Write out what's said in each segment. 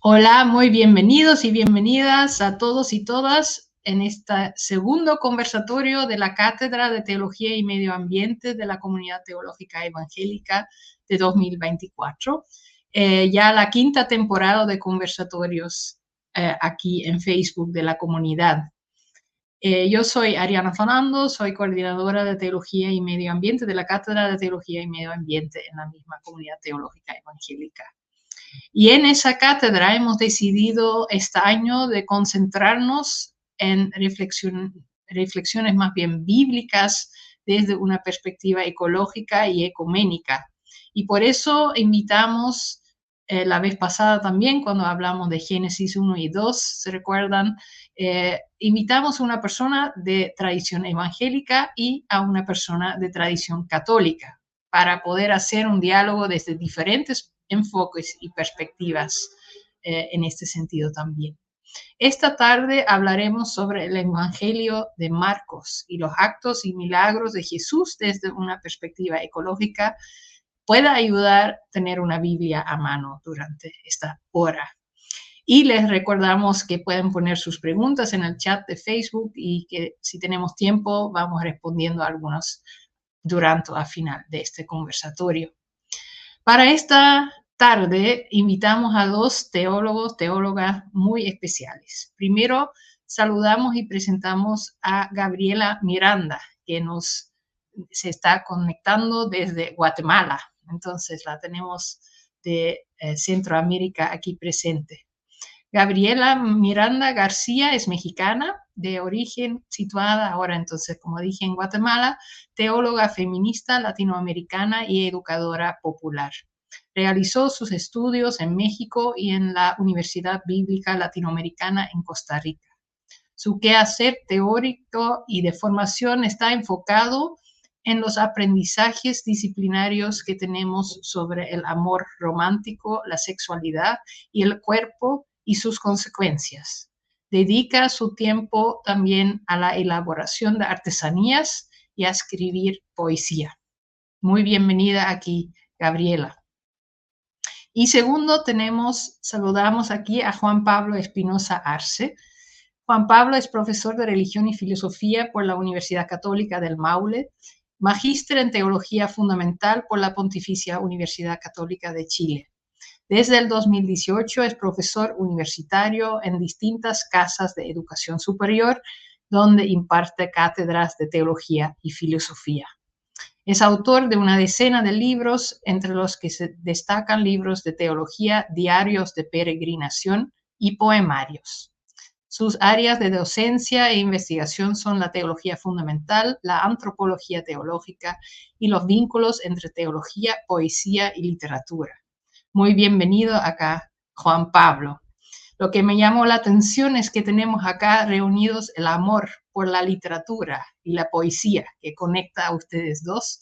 Hola, muy bienvenidos y bienvenidas a todos y todas en este segundo conversatorio de la Cátedra de Teología y Medio Ambiente de la Comunidad Teológica Evangélica de 2024. Ya la quinta temporada de conversatorios aquí en Facebook de la comunidad. Yo soy Ariana Fernando, soy coordinadora de Teología y Medio Ambiente de la Cátedra de Teología y Medio Ambiente en la misma Comunidad Teológica Evangélica. Y en esa cátedra hemos decidido este año de concentrarnos en reflexiones más bien bíblicas desde una perspectiva ecológica y ecuménica. Y por eso invitamos la vez pasada también, cuando hablamos de Génesis 1 y 2, ¿se recuerdan? Invitamos a una persona de tradición evangélica y a una persona de tradición católica para poder hacer un diálogo desde diferentes enfoques y perspectivas en este sentido también. Esta tarde hablaremos sobre el Evangelio de Marcos y los actos y milagros de Jesús desde una perspectiva ecológica. Puede ayudar a tener una Biblia a mano durante esta hora. Y les recordamos que pueden poner sus preguntas en el chat de Facebook y que si tenemos tiempo vamos respondiendo a algunos durante al final de este conversatorio. Para esta tarde invitamos a dos teólogas muy especiales. Primero, saludamos y presentamos a Gabriela Miranda, que se está conectando desde Guatemala. Entonces, la tenemos de Centroamérica aquí presente. Gabriela Miranda García es mexicana, de origen situada ahora entonces, como dije, en Guatemala, teóloga feminista latinoamericana y educadora popular. Realizó sus estudios en México y en la Universidad Bíblica Latinoamericana en Costa Rica. Su quehacer teórico y de formación está enfocado en los aprendizajes disciplinarios que tenemos sobre el amor romántico, la sexualidad y el cuerpo y sus consecuencias. Dedica su tiempo también a la elaboración de artesanías y a escribir poesía. Muy bienvenida aquí, Gabriela. Y segundo, saludamos aquí a Juan Pablo Espinosa Arce. Juan Pablo es profesor de Religión y Filosofía por la Universidad Católica del Maule, magíster en Teología Fundamental por la Pontificia Universidad Católica de Chile. Desde el 2018 es profesor universitario en distintas casas de educación superior, donde imparte cátedras de teología y filosofía. Es autor de una decena de libros, entre los que se destacan libros de teología, diarios de peregrinación y poemarios. Sus áreas de docencia e investigación son la teología fundamental, la antropología teológica y los vínculos entre teología, poesía y literatura. Muy bienvenido acá, Juan Pablo. Lo que me llamó la atención es que tenemos acá reunidos el amor por la literatura y la poesía que conecta a ustedes dos.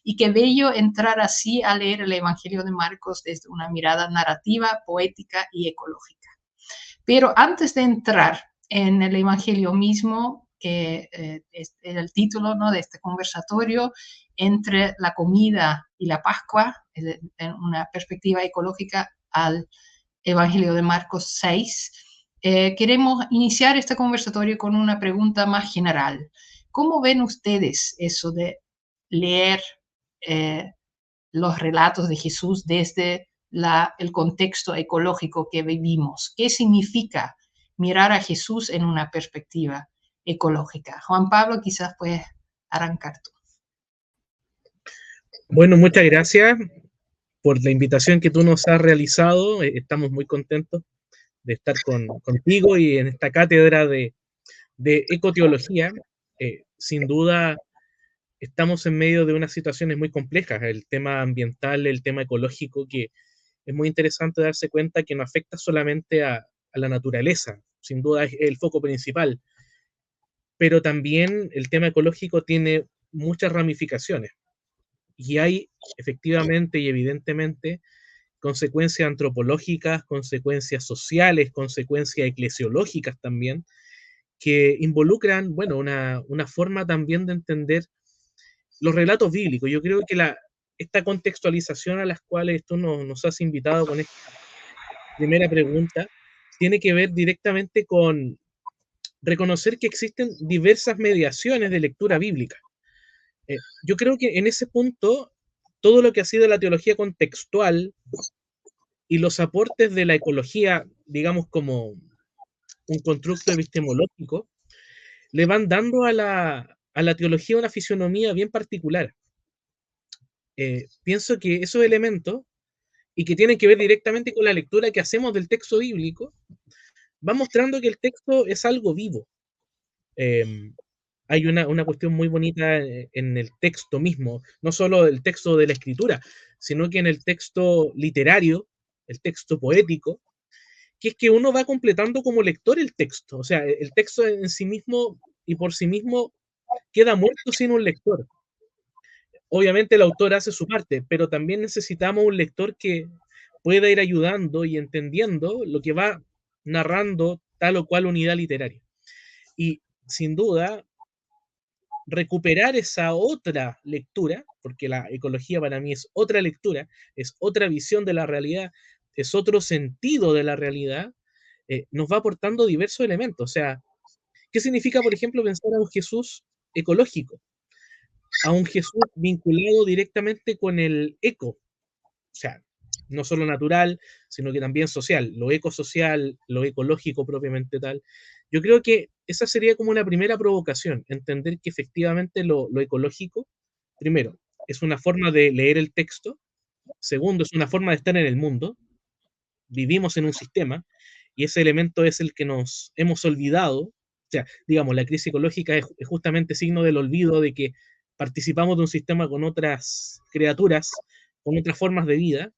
Y qué bello entrar así a leer el Evangelio de Marcos desde una mirada narrativa, poética y ecológica. Pero antes de entrar en el Evangelio mismo, que es el título, ¿no?, de este conversatorio, entre la comida y la Pascua, en una perspectiva ecológica al Evangelio de Marcos 6, queremos iniciar este conversatorio con una pregunta más general. ¿Cómo ven ustedes eso de leer los relatos de Jesús desde el contexto ecológico que vivimos? ¿Qué significa mirar a Jesús en una perspectiva ecológica? Juan Pablo, quizás puedes arrancar tú. Bueno, muchas gracias por la invitación que tú nos has realizado. Estamos muy contentos de estar contigo y en esta cátedra de ecoteología. Sin duda, estamos en medio de unas situaciones muy complejas. El tema ambiental, el tema ecológico, que es muy interesante darse cuenta que no afecta solamente a la naturaleza. Sin duda es el foco principal. Pero también el tema ecológico tiene muchas ramificaciones. Y hay efectivamente y evidentemente consecuencias antropológicas, consecuencias sociales, consecuencias eclesiológicas también, que involucran, bueno, una forma también de entender los relatos bíblicos. Yo creo que esta contextualización a las cuales tú nos has invitado con primera pregunta tiene que ver directamente con reconocer que existen diversas mediaciones de lectura bíblica. Yo creo que en ese punto, todo lo que ha sido la teología contextual y los aportes de la ecología, digamos como un constructo epistemológico, le van dando a la teología una fisonomía bien particular. Pienso que esos elementos, y que tienen que ver directamente con la lectura que hacemos del texto bíblico, van mostrando que el texto es algo vivo. Hay una cuestión muy bonita en el texto mismo, no solo el texto de la escritura, sino que en el texto literario, el texto poético, que es que uno va completando como lector el texto. O sea, el texto en sí mismo y por sí mismo queda muerto sin un lector. Obviamente el autor hace su parte, pero también necesitamos un lector que pueda ir ayudando y entendiendo lo que va narrando tal o cual unidad literaria. Y sin duda, recuperar esa otra lectura, porque la ecología para mí es otra lectura, es otra visión de la realidad, es otro sentido de la realidad, nos va aportando diversos elementos. O sea, ¿qué significa, por ejemplo, pensar a un Jesús ecológico? A un Jesús vinculado directamente con el eco, o sea, no solo natural, sino que también social, lo ecosocial, lo ecológico propiamente tal. Yo creo que esa sería como una primera provocación, entender que efectivamente lo ecológico, primero, es una forma de leer el texto, segundo, es una forma de estar en el mundo, vivimos en un sistema, y ese elemento es el que nos hemos olvidado. O sea, digamos, la crisis ecológica es justamente signo del olvido de que participamos de un sistema con otras criaturas, con otras formas de vida.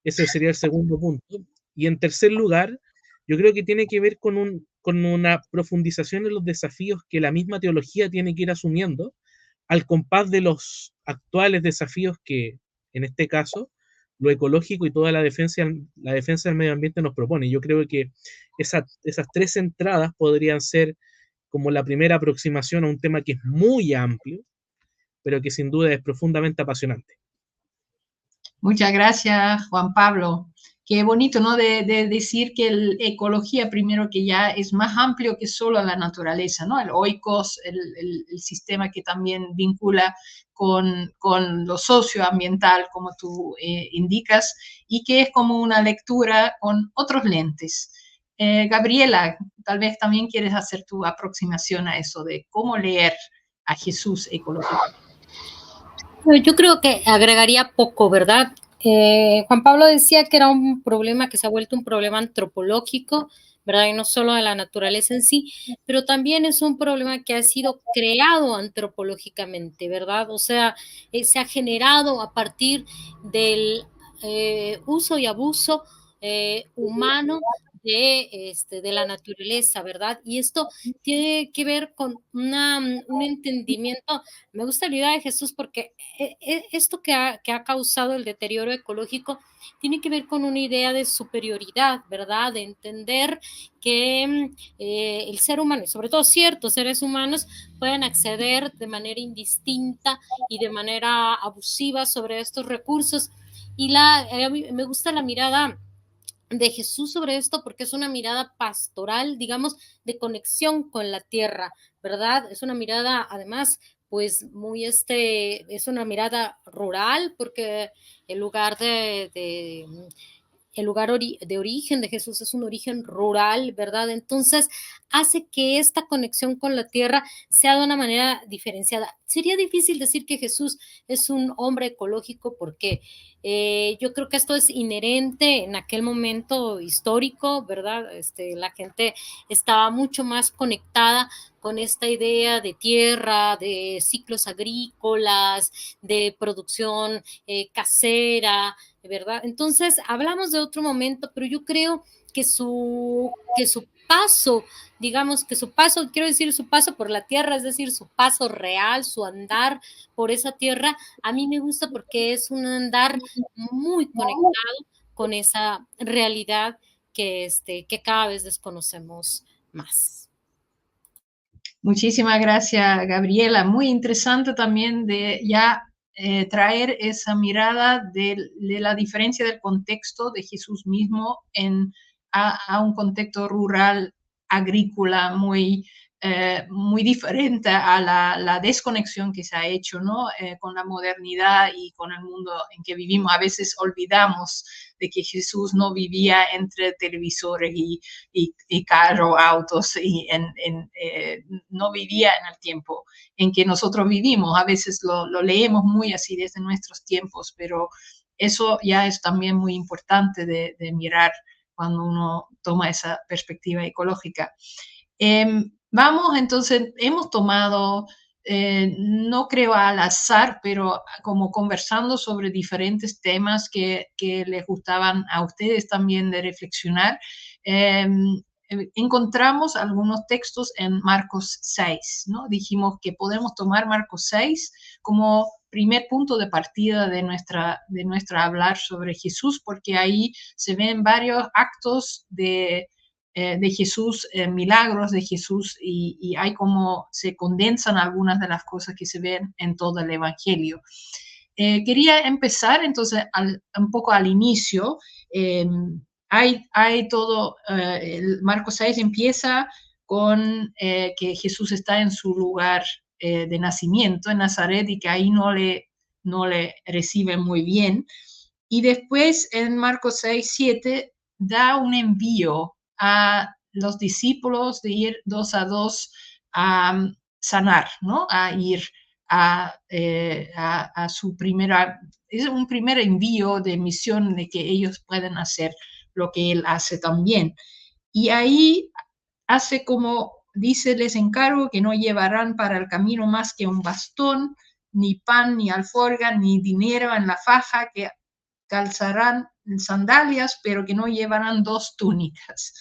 Ese sería el segundo punto. Y en tercer lugar, yo creo que tiene que ver con una profundización en los desafíos que la misma teología tiene que ir asumiendo al compás de los actuales desafíos que, en este caso, lo ecológico y toda la defensa del medio ambiente nos propone. Yo creo que esas tres entradas podrían ser como la primera aproximación a un tema que es muy amplio, pero que sin duda es profundamente apasionante. Muchas gracias, Juan Pablo. Qué bonito, ¿no? De decir que la ecología, primero que ya es más amplio que solo la naturaleza, ¿no? El oikos, el sistema que también vincula con lo socioambiental, como tú indicas, y que es como una lectura con otros lentes. Gabriela, tal vez también quieres hacer tu aproximación a eso de cómo leer a Jesús ecológico. Yo creo que agregaría poco, ¿verdad? Juan Pablo decía que era un problema que se ha vuelto un problema antropológico, ¿verdad? Y no solo de la naturaleza en sí, pero también es un problema que ha sido creado antropológicamente, ¿verdad? O sea, se ha generado a partir del uso y abuso humano de la naturaleza, ¿verdad? Y esto tiene que ver con un entendimiento. Me gusta la idea de Jesús porque esto que ha causado el deterioro ecológico tiene que ver con una idea de superioridad, ¿verdad? De entender que el ser humano, y sobre todo ciertos seres humanos, pueden acceder de manera indistinta y de manera abusiva sobre estos recursos. Y a mí me gusta la mirada de Jesús sobre esto porque es una mirada pastoral, digamos, de conexión con la tierra, ¿verdad? Es una mirada, además, pues muy es una mirada rural porque el lugar el lugar de origen de Jesús es un origen rural, ¿verdad? Entonces, hace que esta conexión con la tierra sea de una manera diferenciada. Sería difícil decir que Jesús es un hombre ecológico porque yo creo que esto es inherente en aquel momento histórico, ¿verdad? La gente estaba mucho más conectada con esta idea de tierra, de ciclos agrícolas, de producción casera, ¿verdad? Entonces, hablamos de otro momento, pero yo creo que su paso, digamos que su paso, quiero decir su paso por la tierra, es decir, su paso real, su andar por esa tierra, a mí me gusta porque es un andar muy conectado con esa realidad que cada vez desconocemos más. Muchísimas gracias, Gabriela. Muy interesante también de ya traer esa mirada de la diferencia del contexto de Jesús mismo a un contexto rural, agrícola, muy diferente a la desconexión que se ha hecho, ¿no? Con la modernidad y con el mundo en que vivimos. A veces olvidamos de que Jesús no vivía entre televisores y carros, autos, no vivía en el tiempo en que nosotros vivimos. A veces lo leemos muy así desde nuestros tiempos, pero eso ya es también muy importante de mirar cuando uno toma esa perspectiva ecológica. Vamos, entonces, hemos tomado, no creo al azar, pero como conversando sobre diferentes temas que les gustaban a ustedes también de reflexionar, encontramos algunos textos en Marcos 6, ¿no? Dijimos que podemos tomar Marcos 6 como primer punto de partida de nuestra hablar sobre Jesús, porque ahí se ven varios actos de Jesús, milagros de Jesús, y hay como se condensan algunas de las cosas que se ven en todo el Evangelio. Quería empezar entonces un poco al inicio. Hay todo, el Marcos 6 empieza con que Jesús está en su lugar de nacimiento, en Nazaret, y que ahí no le reciben muy bien. Y después en Marcos 6, 7 da un envío a los discípulos de ir 2 a 2 a sanar, ¿no? A ir a su es un primer envío de misión de que ellos pueden hacer lo que él hace también. Y ahí hace como dice, les encargo que no llevarán para el camino más que un bastón, ni pan, ni alforja, ni dinero en la faja, que calzarán sandalias, pero que no llevarán 2 túnicas.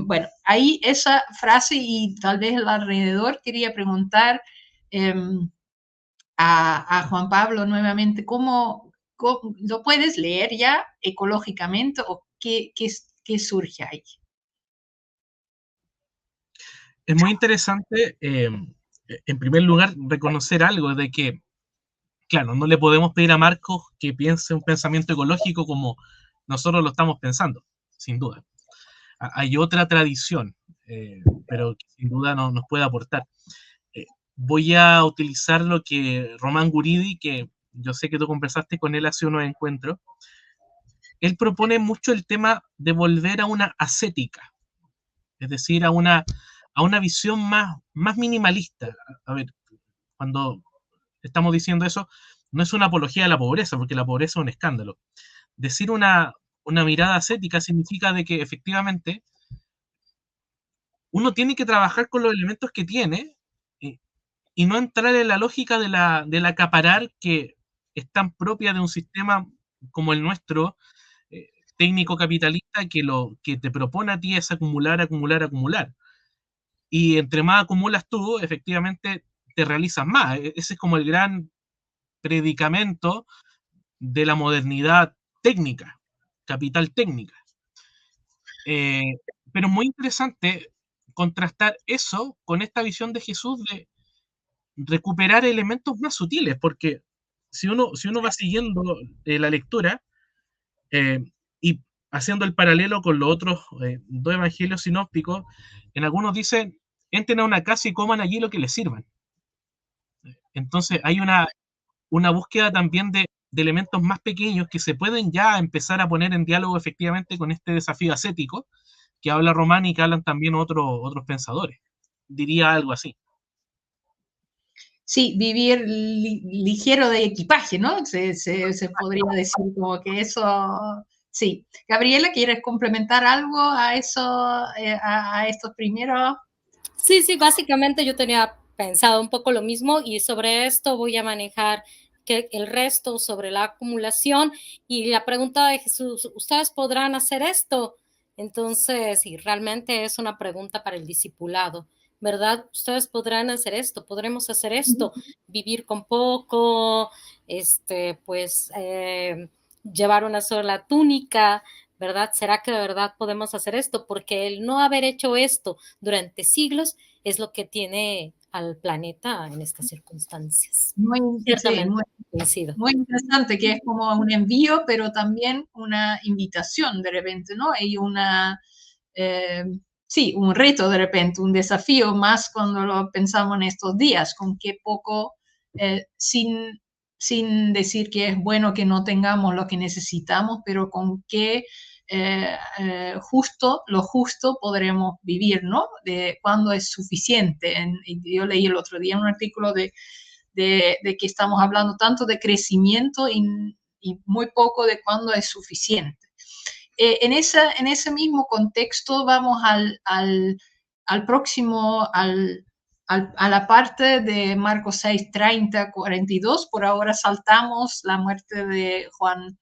Bueno, ahí esa frase y tal vez el alrededor quería preguntar a Juan Pablo nuevamente, ¿cómo lo puedes leer ya ecológicamente o qué surge ahí? Es muy interesante, en primer lugar, reconocer algo de que, claro, no le podemos pedir a Marcos que piense un pensamiento ecológico como nosotros lo estamos pensando, sin duda. Hay otra tradición, pero que sin duda nos puede aportar. Voy a utilizar lo que Román Guridi, que yo sé que tú conversaste con él hace unos encuentros, él propone mucho el tema de volver a una ascética, es decir, a una visión más minimalista. A ver, cuando estamos diciendo eso, no es una apología de la pobreza, porque la pobreza es un escándalo. Decir una mirada ascética significa de que efectivamente uno tiene que trabajar con los elementos que tiene y no entrar en la lógica del acaparar, que es tan propia de un sistema como el nuestro, técnico capitalista, que te propone a ti es acumular, acumular, acumular. Y entre más acumulas tú, efectivamente te realizas más. Ese es como el gran predicamento de la modernidad técnica, capital técnica. Pero es muy interesante contrastar eso con esta visión de Jesús de recuperar elementos más sutiles, porque si uno va siguiendo la lectura y haciendo el paralelo con los otros 2 evangelios sinópticos, en algunos dicen, entren a una casa y coman allí lo que les sirvan. Entonces hay una búsqueda también de elementos más pequeños que se pueden ya empezar a poner en diálogo efectivamente con este desafío ascético que habla Román y que hablan también otros pensadores. Diría algo así. Sí, vivir ligero de equipaje, ¿no? Se podría decir como que eso, sí. Gabriela, ¿quieres complementar algo a eso, a estos primeros? Sí, básicamente yo tenía pensado un poco lo mismo y sobre esto voy a manejar el resto sobre la acumulación y la pregunta de Jesús, ¿ustedes podrán hacer esto? Entonces, sí, realmente es una pregunta para el discipulado, ¿verdad? Ustedes podrán hacer esto, podremos hacer esto, vivir con poco, llevar una sola túnica, ¿verdad? ¿Será que de verdad podemos hacer esto? Porque el no haber hecho esto durante siglos es lo que tiene al planeta en estas circunstancias. Muy, sí, muy interesante, que es como un envío, pero también una invitación de repente, ¿no? Y sí, un reto de repente, un desafío más cuando lo pensamos en estos días, con qué poco, sin decir que es bueno que no tengamos lo que necesitamos, pero con qué lo justo podremos vivir, ¿no? De cuándo es suficiente. Yo leí el otro día un artículo de que estamos hablando tanto de crecimiento y muy poco de cuándo es suficiente. En ese mismo contexto vamos al próximo, a la parte de Marcos 6, 30, 42. Por ahora saltamos la muerte de Juan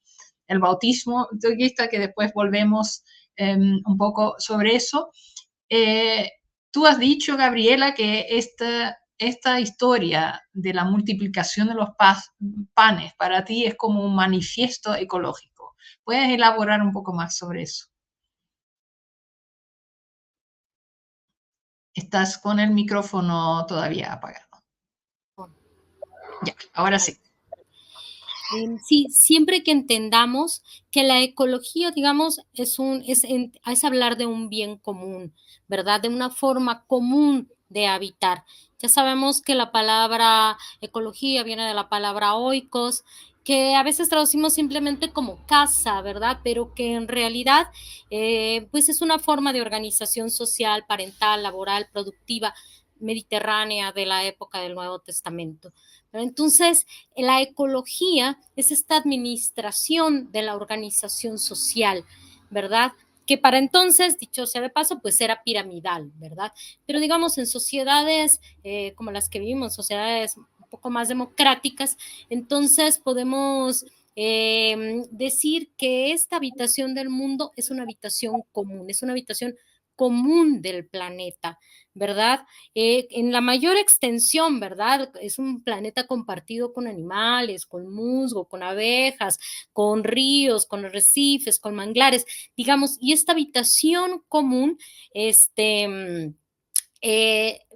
el Bautismo, que después volvemos un poco sobre eso. Tú has dicho, Gabriela, que esta historia de la multiplicación de los panes para ti es como un manifiesto ecológico. ¿Puedes elaborar un poco más sobre eso? Estás con el micrófono todavía apagado. Ya, ahora sí. Sí, siempre que entendamos que la ecología, digamos, es hablar de un bien común, ¿verdad? De una forma común de habitar. Ya sabemos que la palabra ecología viene de la palabra oikos, que a veces traducimos simplemente como casa, ¿verdad? Pero que en realidad, pues es una forma de organización social, parental, laboral, productiva, mediterránea de la época del Nuevo Testamento. Pero entonces, la ecología es esta administración de la organización social, ¿verdad? Que para entonces, dicho sea de paso, pues era piramidal, ¿verdad? Pero digamos, en sociedades como las que vivimos, sociedades un poco más democráticas, entonces podemos decir que esta habitación del mundo es una habitación común, es una habitación común del planeta, ¿verdad? En la mayor extensión, ¿verdad? Es un planeta compartido con animales, con musgo, con abejas, con ríos, con arrecifes, con manglares, digamos, y esta habitación común,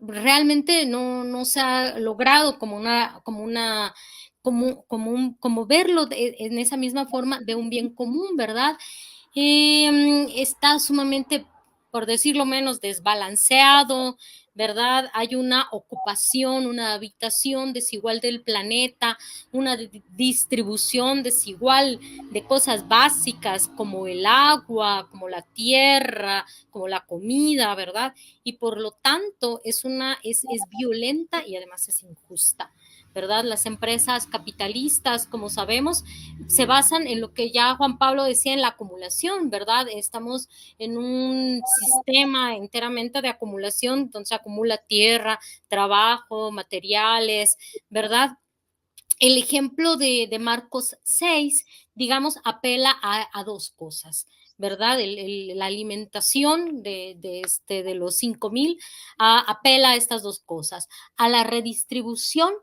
realmente no se ha logrado como verlo en esa misma forma de un bien común, ¿verdad? Está sumamente, por decirlo menos, desbalanceado, ¿verdad? Hay una ocupación, una habitación desigual del planeta, una distribución desigual de cosas básicas como el agua, como la tierra, como la comida, ¿verdad? Y por lo tanto es violenta y además es injusta, ¿verdad? Las empresas capitalistas, como sabemos, se basan en lo que ya Juan Pablo decía, en la acumulación, ¿verdad? Estamos en un sistema enteramente de acumulación, donde se acumula tierra, trabajo, materiales, ¿verdad? El ejemplo de Marcos 6, digamos, apela a dos cosas, ¿verdad? La alimentación de los 5,000 apela a estas dos cosas, a la redistribución,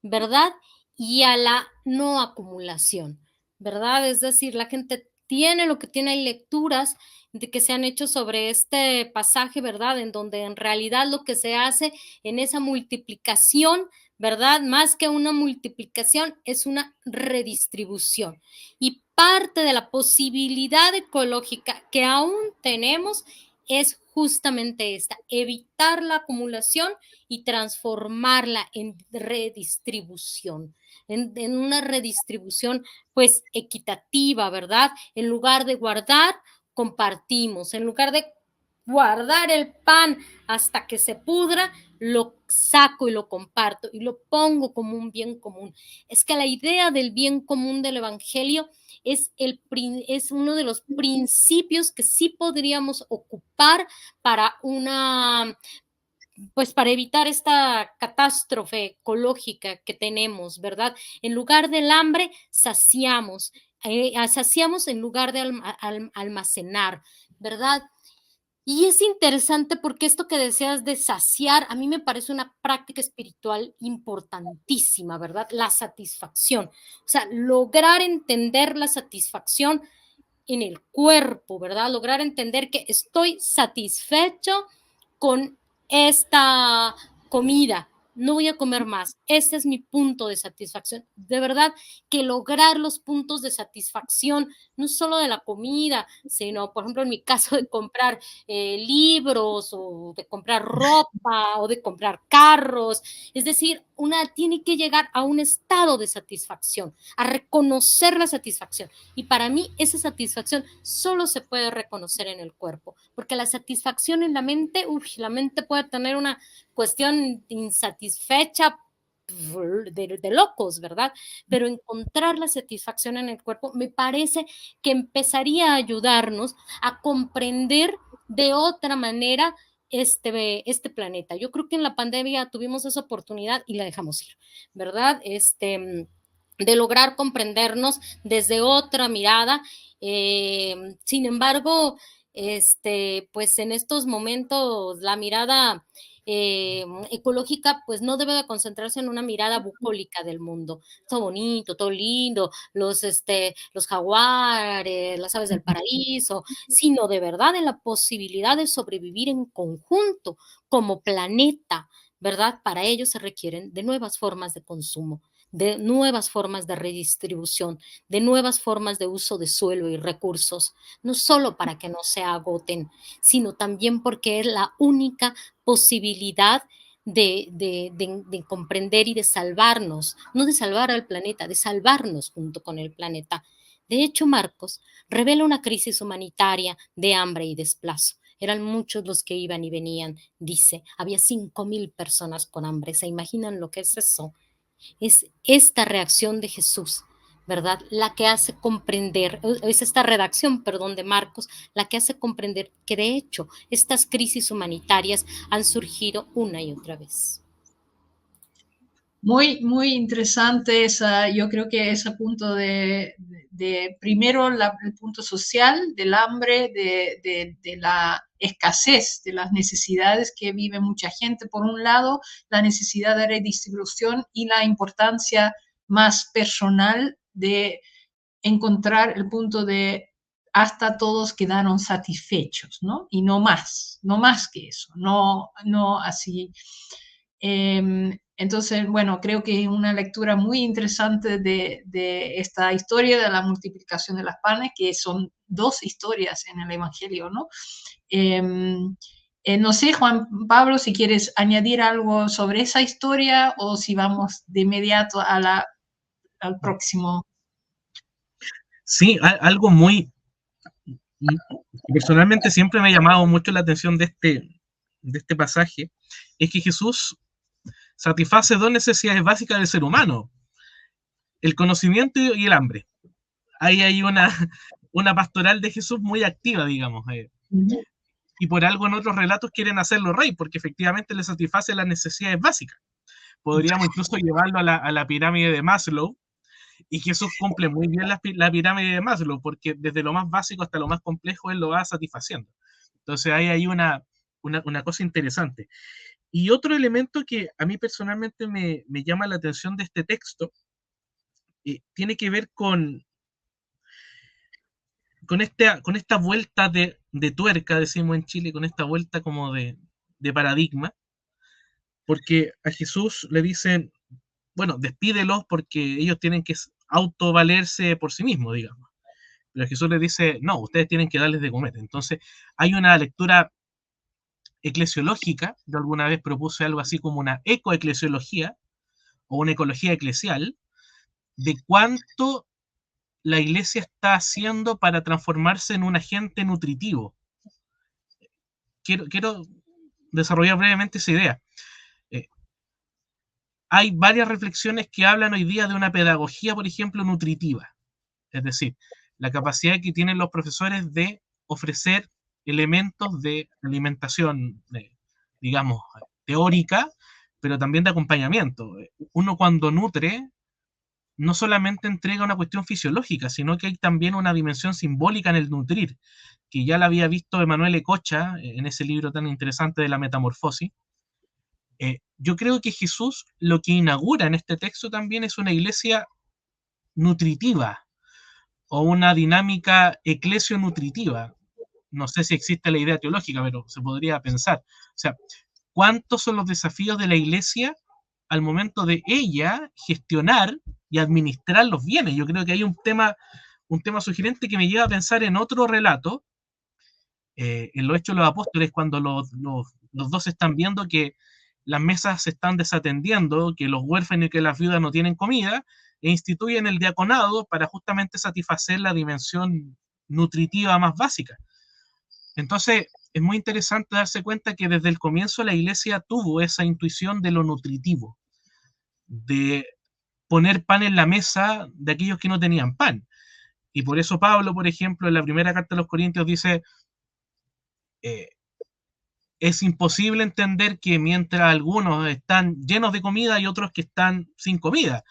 ¿verdad? Y a la no acumulación, ¿verdad? Es decir, la gente tiene lo que tiene, hay lecturas de que se han hecho sobre este pasaje, ¿verdad? En donde en realidad lo que se hace en esa multiplicación, ¿verdad? Más que una multiplicación, es una redistribución. Y parte de la posibilidad ecológica que aún tenemos es justamente esta, evitar la acumulación y transformarla en redistribución, en una redistribución pues equitativa, ¿verdad? En lugar de guardar, compartimos, en lugar de guardar el pan hasta que se pudra, lo saco y lo comparto y lo pongo como un bien común. Es que la idea del bien común del Evangelio es uno de los principios que sí podríamos ocupar para para evitar esta catástrofe ecológica que tenemos, ¿verdad? En lugar del hambre, saciamos en lugar de almacenar, ¿verdad? Y es interesante porque esto que deseas de saciar, a mí me parece una práctica espiritual importantísima, ¿verdad? La satisfacción. O sea, lograr entender la satisfacción en el cuerpo, ¿verdad? Lograr entender que estoy satisfecho con esta comida, no voy a comer más. Este es mi punto de satisfacción. De verdad que lograr los puntos de satisfacción, no solo de la comida, sino, por ejemplo, en mi caso de comprar libros o de comprar ropa o de comprar carros. Es decir, una tiene que llegar a un estado de satisfacción, a reconocer la satisfacción. Y para mí esa satisfacción solo se puede reconocer en el cuerpo, porque la satisfacción en la mente puede tener una cuestión insatisfecha de locos, ¿verdad? Pero encontrar la satisfacción en el cuerpo me parece que empezaría a ayudarnos a comprender de otra manera este planeta. Yo creo que en la pandemia tuvimos esa oportunidad y la dejamos ir, ¿verdad? De lograr comprendernos desde otra mirada. Sin embargo, pues en estos momentos la mirada ecológica pues no debe de concentrarse en una mirada bucólica del mundo, todo bonito, todo lindo, los jaguares, las aves del paraíso, sino de verdad en la posibilidad de sobrevivir en conjunto como planeta, ¿verdad? Para ello se requieren de nuevas formas de consumo, de nuevas formas de redistribución, de nuevas formas de uso de suelo y recursos, no solo para que no se agoten, sino también porque es la única posibilidad de comprender y de salvarnos, no de salvar al planeta, de salvarnos junto con el planeta. De hecho, Marcos revela una crisis humanitaria de hambre y desplazo. Eran muchos los que iban y venían, dice, había 5,000 personas con hambre. ¿Se imaginan lo que es eso? Es esta reacción de Jesús, ¿verdad? La que hace comprender, es esta redacción, perdón, de Marcos, la que hace comprender que de hecho estas crisis humanitarias han surgido una y otra vez. Muy, muy interesante yo creo que ese punto primero el punto social del hambre, de la escasez, de las necesidades que vive mucha gente, por un lado, la necesidad de redistribución y la importancia más personal de encontrar el punto de hasta todos quedaron satisfechos, ¿no? Y no más que eso, no así. Entonces, bueno, creo que es una lectura muy interesante de esta historia de la multiplicación de las panes, que son 2 historias en el Evangelio, ¿no? No sé, Juan Pablo, si quieres añadir algo sobre esa historia o si vamos de inmediato al próximo. Sí, algo muy... Personalmente siempre me ha llamado mucho la atención de este pasaje, es que Jesús satisface 2 necesidades básicas del ser humano, el conocimiento y el hambre. Ahí hay una pastoral de Jesús muy activa, digamos. Y por algo en otros relatos quieren hacerlo rey, porque efectivamente le satisface las necesidades básicas. Podríamos incluso llevarlo a la pirámide de Maslow, y Jesús cumple muy bien la pirámide de Maslow, porque desde lo más básico hasta lo más complejo él lo va satisfaciendo. Entonces ahí hay una cosa interesante. Y otro elemento que a mí personalmente me llama la atención de este texto tiene que ver con esta vuelta de tuerca, decimos en Chile, con esta vuelta como de paradigma, porque a Jesús le dicen, bueno, despídelos porque ellos tienen que autovalerse por sí mismos, digamos. Pero Jesús les dice, no, ustedes tienen que darles de comer. Entonces, hay una lectura eclesiológica, yo alguna vez propuse algo así como una ecoeclesiología o una ecología eclesial, de cuánto la iglesia está haciendo para transformarse en un agente nutritivo. Quiero desarrollar brevemente esa idea. Hay varias reflexiones que hablan hoy día de una pedagogía, por ejemplo, nutritiva. Es decir, la capacidad que tienen los profesores de ofrecer elementos de alimentación, digamos, teórica, pero también de acompañamiento. Uno cuando nutre, no solamente entrega una cuestión fisiológica, sino que hay también una dimensión simbólica en el nutrir, que ya la había visto Emanuel Ecocha en ese libro tan interesante de la metamorfosis. Yo creo que Jesús lo que inaugura en este texto también es una iglesia nutritiva o una dinámica eclesio-nutritiva. No sé si existe la idea teológica, pero se podría pensar. O sea, ¿cuántos son los desafíos de la iglesia al momento de ella gestionar y administrar los bienes. Yo creo que hay un tema sugerente que me lleva a pensar en otro relato, en los Hechos de los Apóstoles, cuando los dos están viendo que las mesas se están desatendiendo, que los huérfanos y que las viudas no tienen comida, e instituyen el diaconado para justamente satisfacer la dimensión nutritiva más básica. Entonces, es muy interesante darse cuenta que desde el comienzo la iglesia tuvo esa intuición de lo nutritivo, de poner pan en la mesa de aquellos que no tenían pan. Y por eso Pablo, por ejemplo, en la primera carta a los Corintios dice, es imposible entender que mientras algunos están llenos de comida hay otros que están sin comida.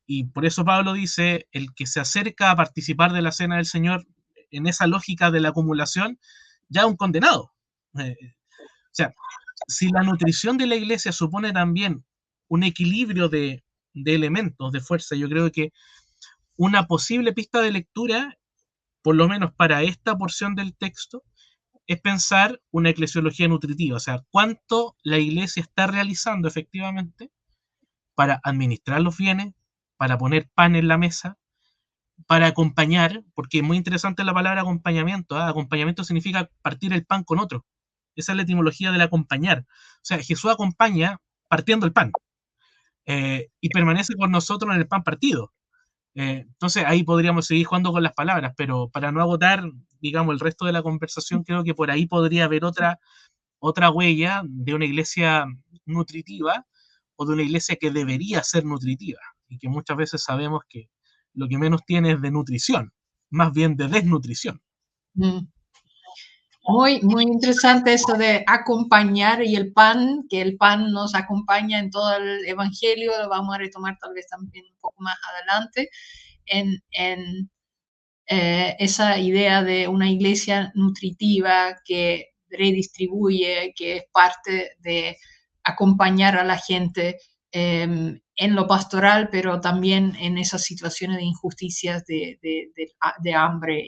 Y por eso Pablo dice, el que se acerca a participar de la cena del Señor en esa lógica de la acumulación, ya es un condenado. O sea, si la nutrición de la iglesia supone también un equilibrio de elementos, de fuerza, yo creo que una posible pista de lectura, por lo menos para esta porción del texto, es pensar una eclesiología nutritiva, o sea, cuánto la iglesia está realizando efectivamente para administrar los bienes, para poner pan en la mesa, para acompañar, porque es muy interesante la palabra acompañamiento. Acompañamiento significa partir el pan con otro. Esa es la etimología del acompañar. O sea, Jesús acompaña partiendo el pan y permanece con nosotros en el pan partido. Entonces ahí podríamos seguir jugando con las palabras, pero para no agotar, digamos, el resto de la conversación, creo que por ahí podría haber otra huella de una iglesia nutritiva o de una iglesia que debería ser nutritiva y que muchas veces sabemos que lo que menos tiene es de nutrición, más bien de desnutrición. Muy, muy interesante eso de acompañar y el pan, que el pan nos acompaña en todo el Evangelio, lo vamos a retomar tal vez también un poco más adelante, en esa idea de una iglesia nutritiva que redistribuye, que es parte de acompañar a la gente en lo pastoral, pero también en esas situaciones de injusticias, de hambre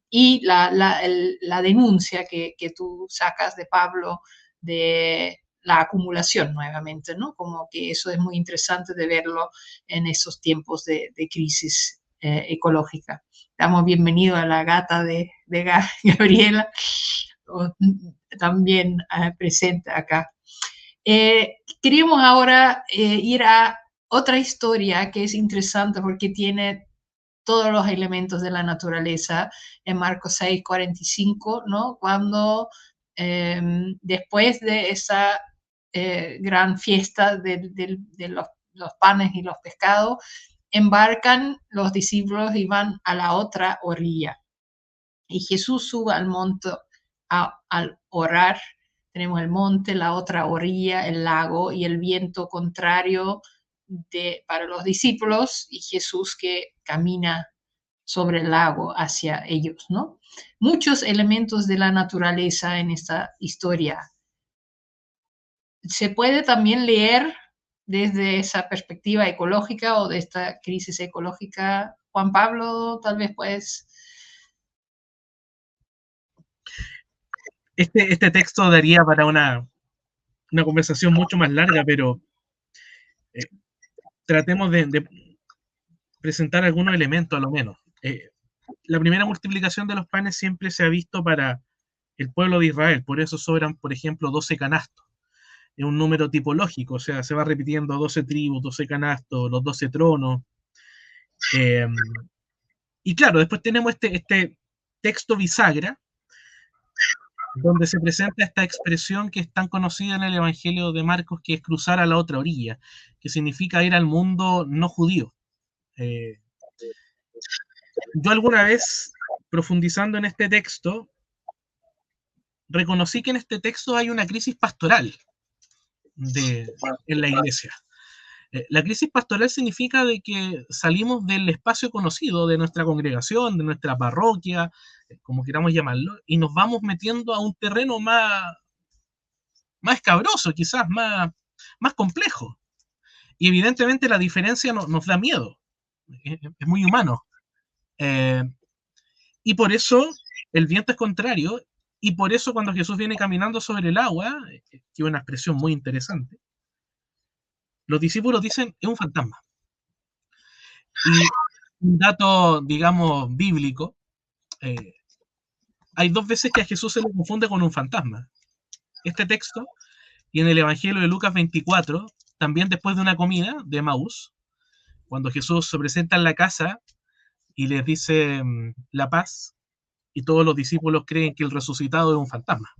y la denuncia que tú sacas de Pablo de la acumulación nuevamente, ¿no? Como que eso es muy interesante de verlo en esos tiempos de crisis ecológica. Damos bienvenido a la gata de Gabriela, también presente acá. Queríamos ahora ir a otra historia que es interesante porque tiene todos los elementos de la naturaleza en Marcos 6:45, ¿no? Cuando después de esa gran fiesta de los panes y los pescados, embarcan los discípulos y van a la otra orilla. Y Jesús sube al monte al orar. Tenemos el monte, la otra orilla, el lago y el viento contrario para los discípulos y Jesús que camina sobre el lago hacia ellos, ¿no? Muchos elementos de la naturaleza en esta historia. Se puede también leer desde esa perspectiva ecológica o de esta crisis ecológica. Juan Pablo, tal vez puedes... Este texto daría para una conversación mucho más larga, pero tratemos de presentar algunos elementos a lo menos. La primera multiplicación de los panes siempre se ha visto para el pueblo de Israel, por eso sobran, por ejemplo, 12 canastos. Es un número tipológico, o sea, se va repitiendo 12 tribus, 12 canastos, los 12 tronos. Y claro, después tenemos este texto bisagra, donde se presenta esta expresión que es tan conocida en el Evangelio de Marcos, que es cruzar a la otra orilla, que significa ir al mundo no judío. Yo alguna vez, profundizando en este texto, reconocí que en este texto hay una crisis pastoral en la iglesia. La crisis pastoral significa de que salimos del espacio conocido de nuestra congregación, de nuestra parroquia, como queramos llamarlo, y nos vamos metiendo a un terreno más escabroso, quizás más complejo. Y evidentemente la diferencia nos da miedo, es muy humano. Y por eso el viento es contrario, y por eso cuando Jesús viene caminando sobre el agua, que es una expresión muy interesante, los discípulos dicen, es un fantasma. Y un dato, digamos, bíblico, hay 2 veces que a Jesús se le confunde con un fantasma. Este texto y en el Evangelio de Lucas 24, también después de una comida de Emaús, cuando Jesús se presenta en la casa y les dice la paz, y todos los discípulos creen que el resucitado es un fantasma.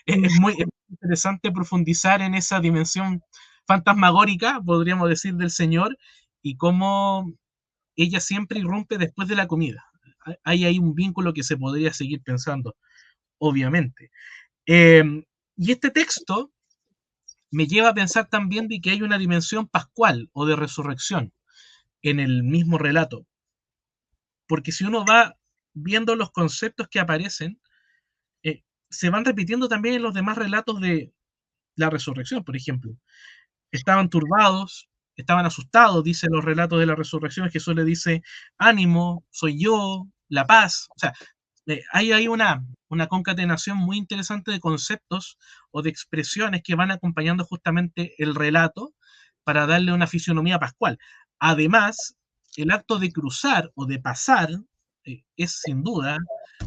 Es muy interesante profundizar en esa dimensión fantasmagórica, podríamos decir, del Señor, y cómo ella siempre irrumpe después de la comida. Hay ahí un vínculo que se podría seguir pensando, obviamente. Y este texto me lleva a pensar también de que hay una dimensión pascual o de resurrección en el mismo relato. Porque si uno va viendo los conceptos que aparecen, se van repitiendo también en los demás relatos de la resurrección, por ejemplo. Estaban turbados, estaban asustados, dicen los relatos de la resurrección. Jesús le dice, ánimo, soy yo, la paz. O sea, hay una concatenación muy interesante de conceptos o de expresiones que van acompañando justamente el relato para darle una fisionomía pascual. Además, el acto de cruzar o de pasar es sin duda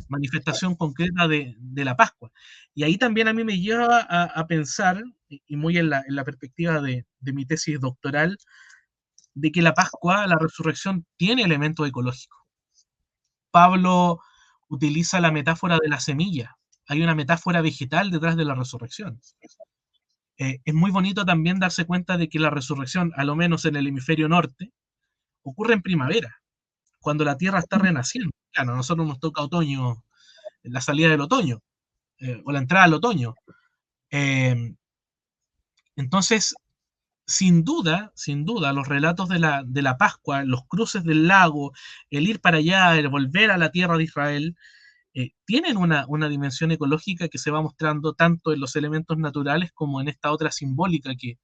manifestación concreta de la Pascua. Y ahí también a mí me lleva a pensar, y muy en la perspectiva de mi tesis doctoral, de que la Pascua, la resurrección, tiene elementos ecológicos. Pablo utiliza la metáfora de la semilla. Hay una metáfora vegetal detrás de la resurrección. Es muy bonito también darse cuenta de que la resurrección, a lo menos en el hemisferio norte, ocurre en primavera, cuando la tierra está renaciendo. Claro, a nosotros nos toca otoño, la salida del otoño, o la entrada al otoño. Entonces, sin duda, los relatos de la Pascua, los cruces del lago, el ir para allá, el volver a la tierra de Israel, tienen una dimensión ecológica que se va mostrando tanto en los elementos naturales como en esta otra simbólica que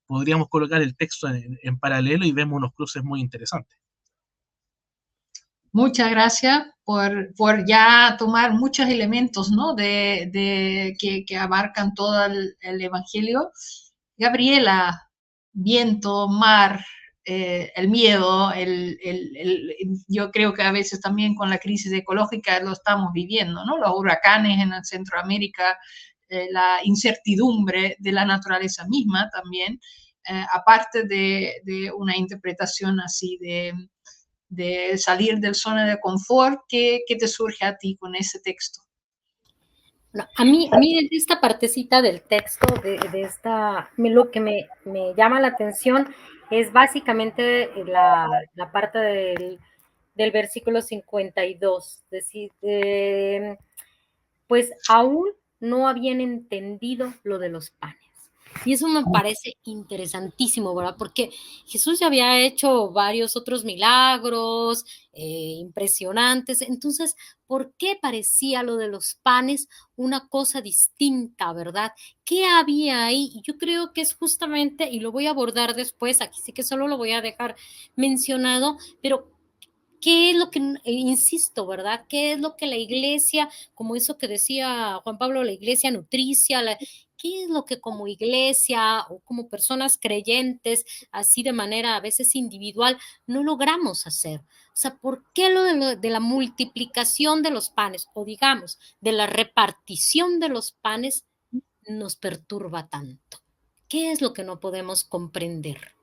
podríamos colocar el texto en paralelo y vemos unos cruces muy interesantes. Muchas gracias por ya tomar muchos elementos, ¿no? que abarcan todo el Evangelio. Gabriela, viento, mar, el miedo, yo creo que a veces también con la crisis ecológica lo estamos viviendo, ¿no? Los huracanes en Centroamérica, la incertidumbre de la naturaleza misma también, aparte de una interpretación así de salir del zona de confort. ¿Qué te surge a ti con ese texto? No, a mí de esta partecita del texto, lo que me llama la atención es básicamente la parte del versículo 52, es decir, pues aún no habían entendido lo de los panes. Y eso me parece interesantísimo, ¿verdad? Porque Jesús ya había hecho varios otros milagros impresionantes. Entonces, ¿por qué parecía lo de los panes una cosa distinta, verdad? ¿Qué había ahí? Y yo creo que es justamente, y lo voy a abordar después, aquí sí que solo lo voy a dejar mencionado, pero ¿qué es lo que, insisto, verdad? ¿Qué es lo que la iglesia, como eso que decía Juan Pablo, la iglesia nutricia, qué es lo que como iglesia o como personas creyentes, así de manera a veces individual, no logramos hacer? O sea, ¿por qué lo de la multiplicación de los panes o digamos, de la repartición de los panes nos perturba tanto? ¿Qué es lo que no podemos comprender?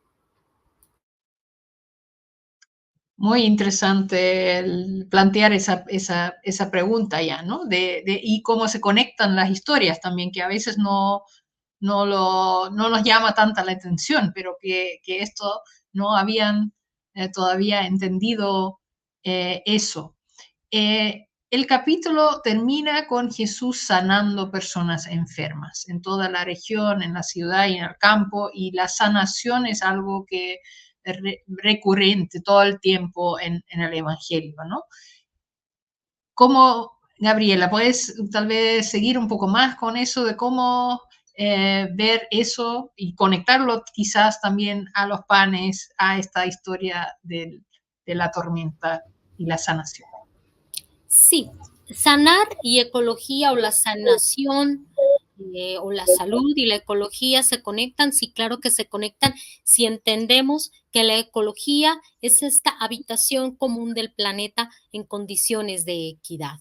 Muy interesante plantear esa pregunta ya, ¿no? Y cómo se conectan las historias también, que a veces no nos llama tanta la atención, pero que esto no habían todavía entendido eso. El capítulo termina con Jesús sanando personas enfermas en toda la región, en la ciudad y en el campo, y la sanación es algo que es recurrente todo el tiempo en el Evangelio, ¿no? ¿Cómo, Gabriela, puedes tal vez seguir un poco más con eso de cómo ver eso y conectarlo quizás también a los panes, a esta historia de la tormenta y la sanación? Sí, sanar y ecología o la sanación o la salud y la ecología se conectan. Sí, claro que se conectan si entendemos que la ecología es esta habitación común del planeta en condiciones de equidad,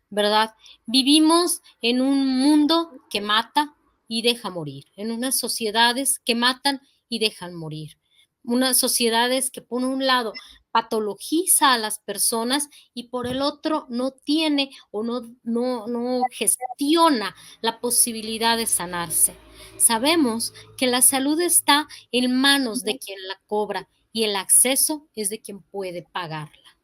¿verdad? Vivimos en un mundo que mata y deja morir, en unas sociedades que matan y dejan morir, unas sociedades que por un lado patologiza a las personas y por el otro no tiene o no gestiona la posibilidad de sanarse. Sabemos que la salud está en manos de quien la cobra y el acceso es de quien puede pagarla.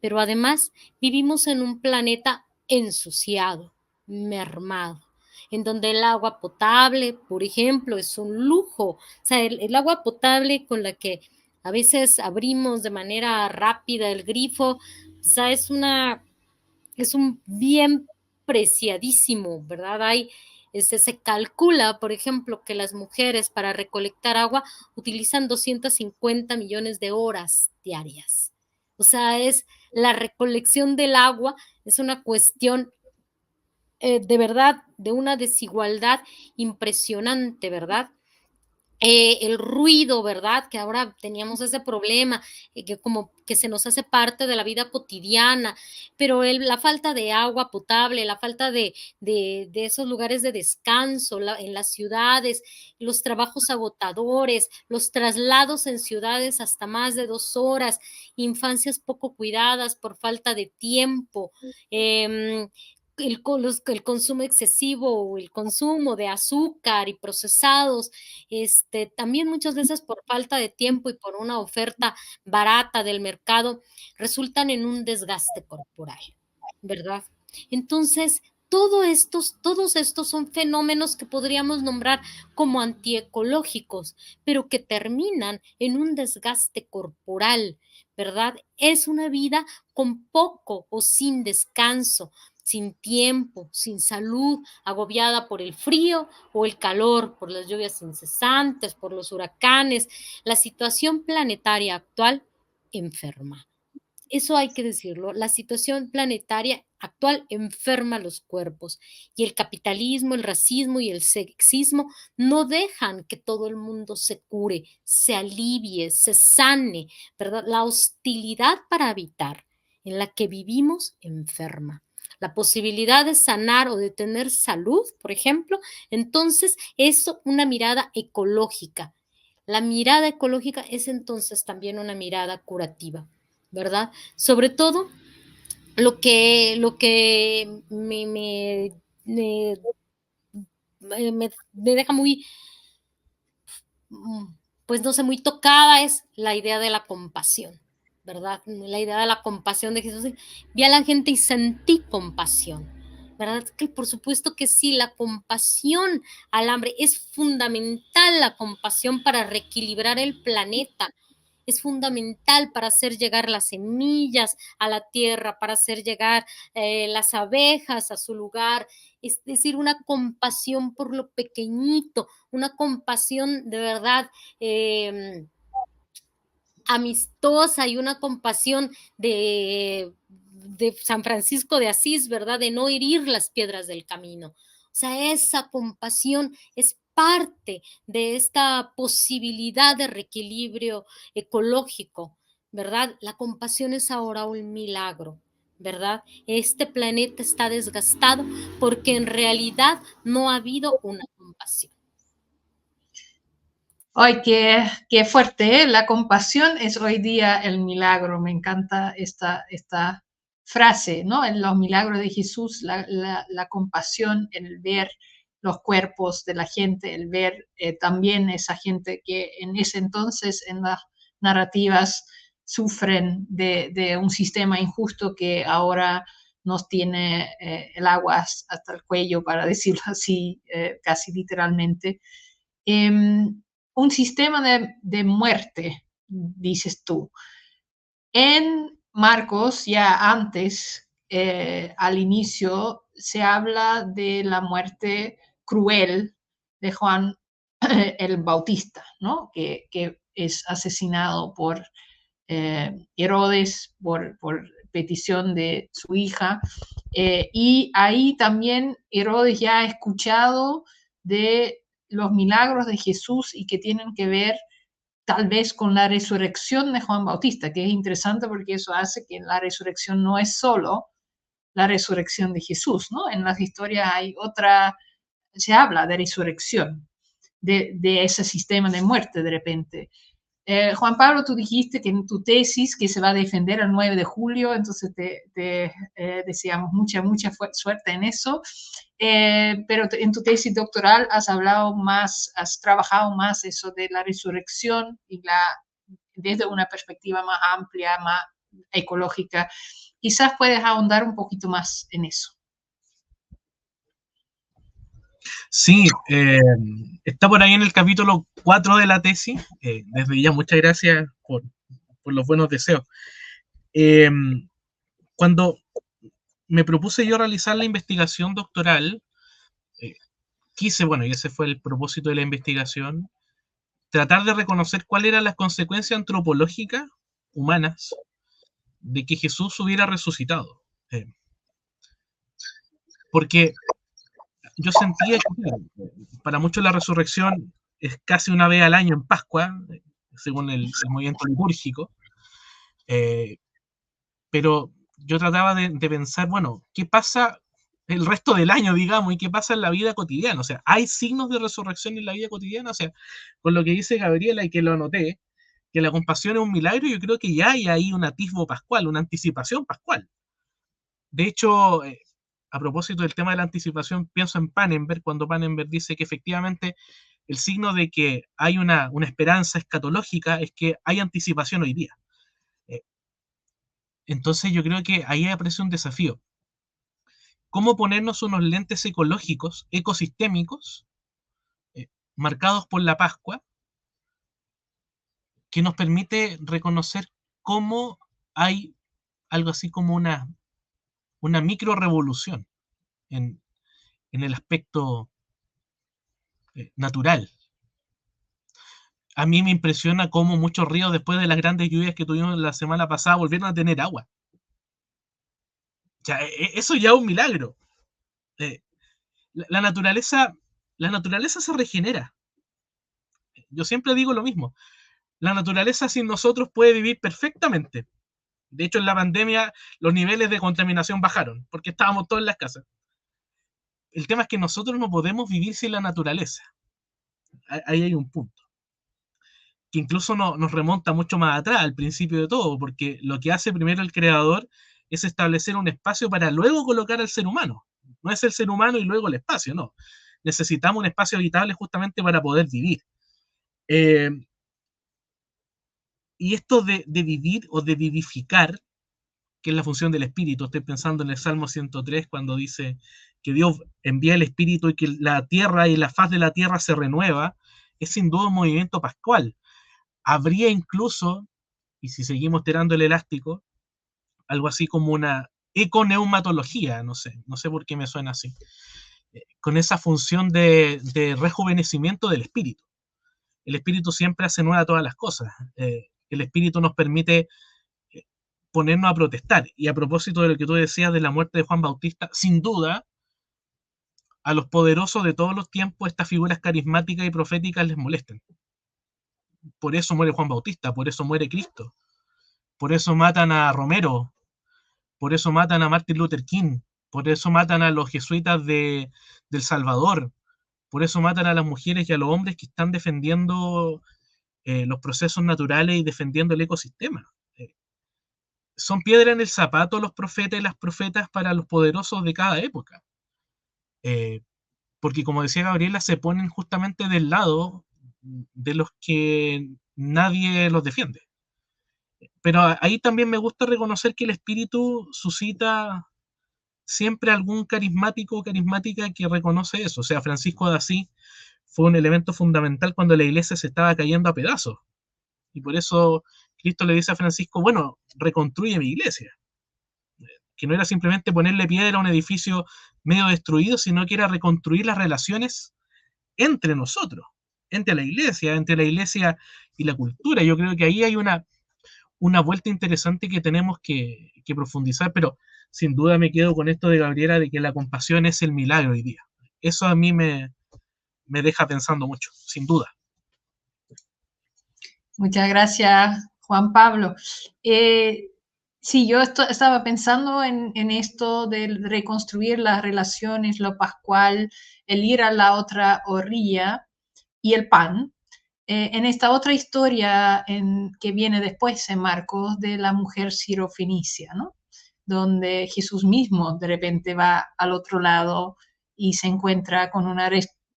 Pero además vivimos en un planeta ensuciado, mermado, en donde el agua potable, por ejemplo, es un lujo. O sea, el agua potable con la que a veces abrimos de manera rápida el grifo, o sea, es un bien preciadísimo, ¿verdad? Se calcula, por ejemplo, que las mujeres para recolectar agua utilizan 250 millones de horas diarias. O sea, la recolección del agua es una cuestión de verdad, de una desigualdad impresionante, ¿verdad? El ruido, ¿verdad? Que ahora teníamos ese problema, que como que se nos hace parte de la vida cotidiana, pero la falta de agua potable, la falta de esos lugares de descanso en las ciudades, los trabajos agotadores, los traslados en ciudades hasta más de 2 horas, infancias poco cuidadas por falta de tiempo, el consumo excesivo o el consumo de azúcar y procesados, también muchas veces por falta de tiempo y por una oferta barata del mercado, resultan en un desgaste corporal, ¿verdad? Entonces, todos estos son fenómenos que podríamos nombrar como antiecológicos, pero que terminan en un desgaste corporal, ¿verdad? Es una vida con poco o sin descanso, sin tiempo, sin salud, agobiada por el frío o el calor, por las lluvias incesantes, por los huracanes. La situación planetaria actual enferma. Eso hay que decirlo. La situación planetaria actual enferma los cuerpos y el capitalismo, el racismo y el sexismo no dejan que todo el mundo se cure, se alivie, se sane, ¿verdad? La hostilidad para habitar en la que vivimos enferma. La posibilidad de sanar o de tener salud, por ejemplo, entonces es una mirada ecológica. La mirada ecológica es entonces también una mirada curativa, ¿verdad? Sobre todo lo que me deja muy, pues no sé, muy tocada es la idea de la compasión, ¿verdad? La idea de la compasión de Jesús. Vi a la gente y sentí compasión, ¿verdad? Que por supuesto que sí, la compasión al hambre es fundamental, la compasión para reequilibrar el planeta, es fundamental para hacer llegar las semillas a la tierra, para hacer llegar las abejas a su lugar, es decir, una compasión por lo pequeñito, una compasión de verdad amistosa y una compasión de San Francisco de Asís, ¿verdad? De no herir las piedras del camino. O sea, esa compasión es parte de esta posibilidad de reequilibrio ecológico, ¿verdad? La compasión es ahora un milagro, ¿verdad? Este planeta está desgastado porque en realidad no ha habido una compasión. ¡Ay, qué fuerte! ¿Eh? La compasión es hoy día el milagro. Me encanta esta frase, ¿no? En los milagros de Jesús, la compasión, el ver los cuerpos de la gente, el ver también esa gente que en ese entonces en las narrativas sufren de un sistema injusto que ahora nos tiene el agua hasta el cuello, para decirlo así, casi literalmente. Un sistema de muerte, dices tú. En Marcos, ya antes, al inicio, se habla de la muerte cruel de Juan el Bautista, ¿no? Que es asesinado por Herodes, por petición de su hija. Y ahí también Herodes ya ha escuchado de los milagros de Jesús y que tienen que ver tal vez con la resurrección de Juan Bautista, que es interesante porque eso hace que la resurrección no es solo la resurrección de Jesús, ¿no? En las historias hay otra, se habla de resurrección, de ese sistema de muerte de repente. Juan Pablo, tú dijiste que en tu tesis, que se va a defender el 9 de julio, entonces te deseamos mucha suerte en eso, pero en tu tesis doctoral has hablado más, has trabajado más eso de la resurrección y desde una perspectiva más amplia, más ecológica. Quizás puedes ahondar un poquito más en eso. Sí, está por ahí en el capítulo 4 de la tesis. Desde ya, muchas gracias por los buenos deseos. Cuando me propuse yo realizar la investigación doctoral, quise, bueno, y ese fue el propósito de la investigación, tratar de reconocer cuáles eran las consecuencias antropológicas humanas de que Jesús hubiera resucitado. Porque yo sentía que para muchos la resurrección es casi una vez al año en Pascua, según el movimiento litúrgico, pero yo trataba de pensar, bueno, ¿qué pasa el resto del año, digamos, y qué pasa en la vida cotidiana? O sea, ¿hay signos de resurrección en la vida cotidiana? O sea, con lo que dice Gabriela y que lo anoté, que la compasión es un milagro, yo creo que ya hay ahí un atisbo pascual, una anticipación pascual. De hecho, a propósito del tema de la anticipación, pienso en Pannenberg, cuando Pannenberg dice que efectivamente el signo de que hay una esperanza escatológica es que hay anticipación hoy día. Entonces yo creo que ahí aparece un desafío. ¿Cómo ponernos unos lentes ecológicos, ecosistémicos, marcados por la Pascua, que nos permite reconocer cómo hay algo así como una micro revolución en el aspecto natural? A mí me impresiona cómo muchos ríos, después de las grandes lluvias que tuvimos la semana pasada, volvieron a tener agua. Ya, eso ya es un milagro. La naturaleza se regenera. Yo siempre digo lo mismo. La naturaleza sin nosotros puede vivir perfectamente. De hecho, en la pandemia los niveles de contaminación bajaron, porque estábamos todos en las casas. El tema es que nosotros no podemos vivir sin la naturaleza. Ahí hay un punto que incluso nos remonta mucho más atrás, al principio de todo, porque lo que hace primero el creador es establecer un espacio para luego colocar al ser humano. No es el ser humano y luego el espacio, no. Necesitamos un espacio habitable justamente para poder vivir. Y esto de vivir o de vivificar, que es la función del espíritu, estoy pensando en el Salmo 103 cuando dice que Dios envía el espíritu y que la tierra y la faz de la tierra se renueva, es sin duda un movimiento pascual. Habría incluso, y si seguimos tirando el elástico, algo así como una econeumatología, no sé por qué me suena así, con esa función de rejuvenecimiento del espíritu. El espíritu siempre hace nueva todas las cosas. El espíritu nos permite ponernos a protestar. Y a propósito de lo que tú decías de la muerte de Juan Bautista, sin duda, a los poderosos de todos los tiempos, estas figuras carismáticas y proféticas les molestan. Por eso muere Juan Bautista, por eso muere Cristo, por eso matan a Romero, por eso matan a Martin Luther King, por eso matan a los jesuitas del Salvador, por eso matan a las mujeres y a los hombres que están defendiendo los procesos naturales y defendiendo el ecosistema. Son piedra en el zapato los profetas y las profetas para los poderosos de cada época. Porque como decía Gabriela, se ponen justamente del lado de los que nadie los defiende. Pero ahí también me gusta reconocer que el espíritu suscita siempre algún carismático o carismática que reconoce eso. O sea, Francisco de Asís fue un elemento fundamental cuando la iglesia se estaba cayendo a pedazos. Y por eso Cristo le dice a Francisco, bueno, reconstruye mi iglesia. Que no era simplemente ponerle piedra a un edificio medio destruido, sino que era reconstruir las relaciones entre nosotros, entre la iglesia y la cultura. Yo creo que ahí hay una una vuelta interesante que tenemos que profundizar, pero sin duda me quedo con esto de Gabriela, de que la compasión es el milagro hoy día. Eso a mí me deja pensando mucho, sin duda. Muchas gracias, Juan Pablo. Sí, yo estaba pensando en esto de reconstruir las relaciones, lo pascual, el ir a la otra orilla y el pan. En esta otra historia que viene después en Marcos de la mujer sirofenicia, ¿no? Donde Jesús mismo de repente va al otro lado y se encuentra con una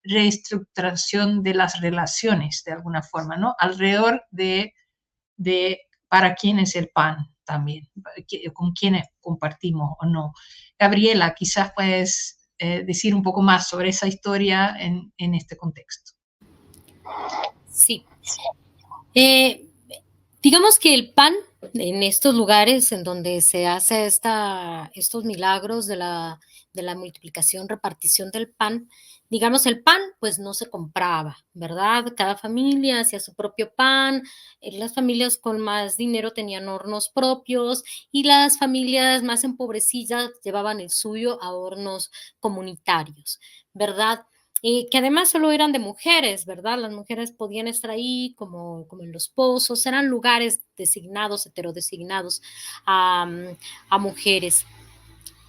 reestructuración de las relaciones de alguna forma, ¿no? Alrededor de para quién es el pan también, con quiénes compartimos o no. Gabriela, quizás puedes decir un poco más sobre esa historia en este contexto. Sí. Digamos que el pan, en estos lugares en donde se hace estos milagros de la multiplicación, repartición del pan, digamos, el pan pues no se compraba, ¿verdad? Cada familia hacía su propio pan, las familias con más dinero tenían hornos propios y las familias más empobrecidas llevaban el suyo a hornos comunitarios, ¿verdad? Que además solo eran de mujeres, ¿verdad? Las mujeres podían estar ahí como en los pozos, eran lugares designados, heterodesignados a mujeres.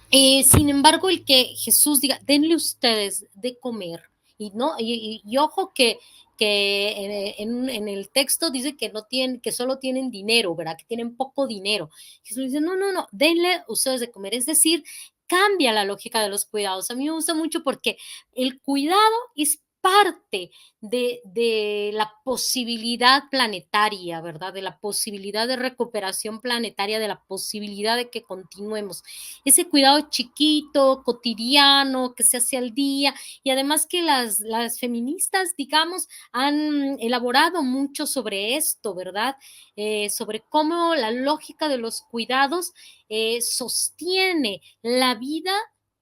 Sin embargo, el que Jesús diga, denle ustedes de comer, y ojo que en el texto dice que no tienen, que solo tienen dinero, ¿verdad? Que tienen poco dinero. Jesús dice, no, denle ustedes de comer, es decir, cambia la lógica de los cuidados. A mí me gusta mucho porque el cuidado es parte de la posibilidad planetaria, ¿verdad? De la posibilidad de recuperación planetaria, de la posibilidad de que continuemos. Ese cuidado chiquito, cotidiano, que se hace al día, y además que las feministas, digamos, han elaborado mucho sobre esto, ¿verdad? Sobre cómo la lógica de los cuidados sostiene la vida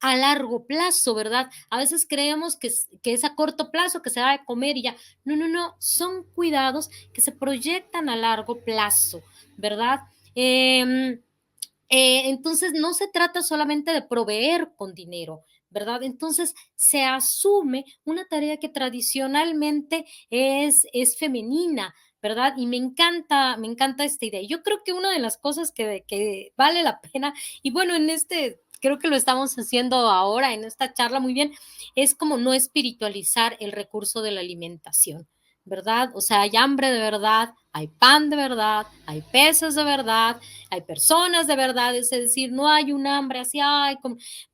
a largo plazo, ¿verdad? A veces creemos que es a corto plazo, que se va a comer y ya. No, son cuidados que se proyectan a largo plazo, ¿verdad? Entonces, no se trata solamente de proveer con dinero, ¿verdad? Entonces, se asume una tarea que tradicionalmente es femenina, ¿verdad? Y me encanta esta idea. Yo creo que una de las cosas que vale la pena, y bueno, creo que lo estamos haciendo ahora en esta charla muy bien, es como no espiritualizar el recurso de la alimentación, ¿verdad? O sea, hay hambre de verdad, hay pan de verdad, hay peces de verdad, hay personas de verdad, es decir, no hay un hambre así,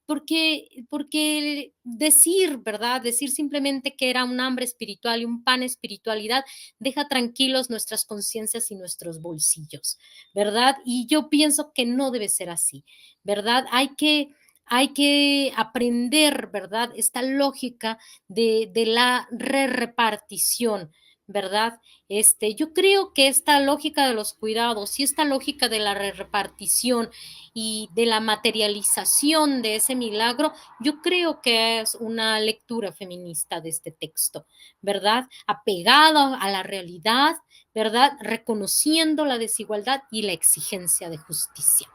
porque decir, ¿verdad? Decir simplemente que era un hambre espiritual y un pan espiritualidad deja tranquilos nuestras conciencias y nuestros bolsillos, ¿verdad? Y yo pienso que no debe ser así, ¿verdad? Hay que aprender, ¿verdad? Esta lógica de la repartición, ¿verdad? Yo creo que esta lógica de los cuidados y esta lógica de la repartición y de la materialización de ese milagro, yo creo que es una lectura feminista de este texto, ¿verdad? Apegada a la realidad, ¿verdad? Reconociendo la desigualdad y la exigencia de justicia,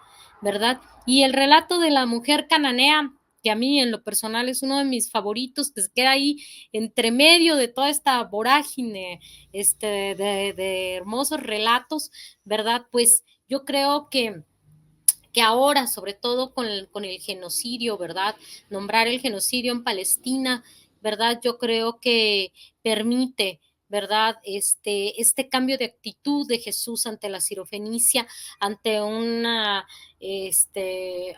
¿verdad? Y el relato de la mujer cananea, que a mí en lo personal es uno de mis favoritos, que se queda ahí entre medio de toda esta vorágine de hermosos relatos, ¿verdad? Pues yo creo que ahora, sobre todo con el genocidio, ¿verdad? Nombrar el genocidio en Palestina, ¿verdad? Yo creo que permite, ¿verdad? Este cambio de actitud de Jesús ante la sirofenicia, ante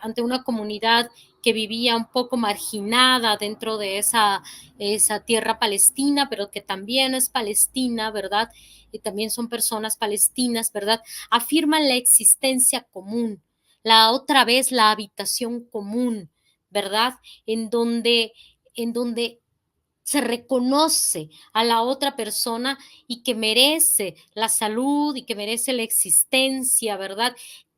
ante una comunidad que vivía un poco marginada dentro de esa tierra palestina, pero que también es palestina, ¿verdad? Y también son personas palestinas, ¿verdad? Afirman la existencia común, otra vez la habitación común, ¿verdad? En donde se reconoce a la otra persona y que merece la salud y que merece la existencia, ¿verdad?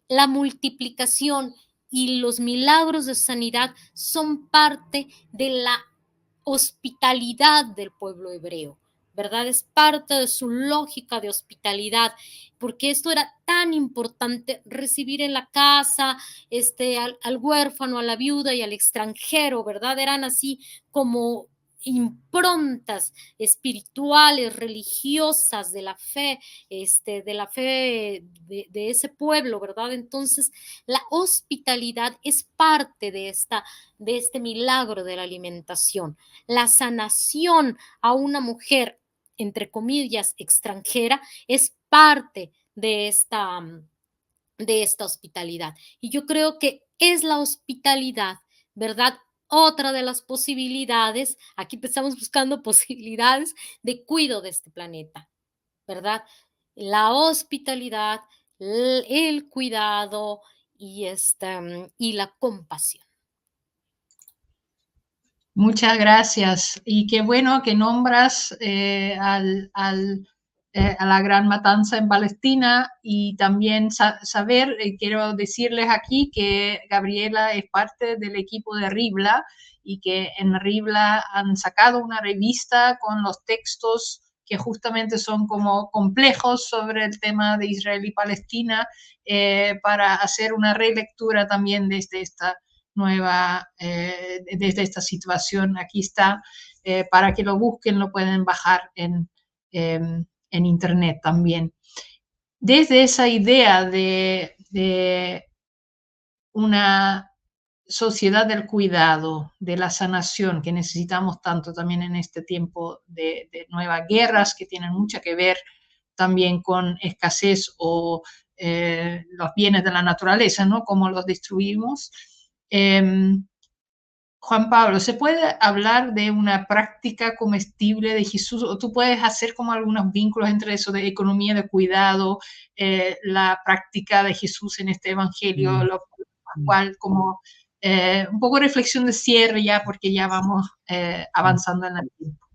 La multiplicación y los milagros de sanidad son parte de la hospitalidad del pueblo hebreo, ¿verdad? Es parte de su lógica de hospitalidad, porque esto era tan importante, recibir en la casa al huérfano, a la viuda y al extranjero, ¿verdad? Eran así como improntas espirituales, religiosas de la fe de ese pueblo, ¿verdad? Entonces, la hospitalidad es parte de este milagro de la alimentación. La sanación a una mujer, entre comillas, extranjera, es parte de esta hospitalidad. Y yo creo que es la hospitalidad, ¿verdad? Otra de las posibilidades, aquí estamos buscando posibilidades de cuidado de este planeta, ¿verdad? La hospitalidad, el cuidado y la compasión. Muchas gracias. Y qué bueno que nombras a la gran matanza en Palestina y también saber, quiero decirles aquí que Gabriela es parte del equipo de Ribla y que en Ribla han sacado una revista con los textos que justamente son como complejos sobre el tema de Israel y Palestina, para hacer una relectura también desde esta nueva, desde esta situación. Aquí está, para que lo busquen, lo pueden bajar en internet también. Desde esa idea de una sociedad del cuidado, de la sanación que necesitamos tanto también en este tiempo de nuevas guerras que tienen mucho que ver también con escasez o los bienes de la naturaleza, ¿no? Cómo los destruimos. Juan Pablo, ¿se puede hablar de una práctica comestible de Jesús? ¿O tú puedes hacer como algunos vínculos entre eso de economía de cuidado, la práctica de Jesús en este evangelio, lo cual como un poco de reflexión de cierre ya, porque ya vamos avanzando en el tiempo?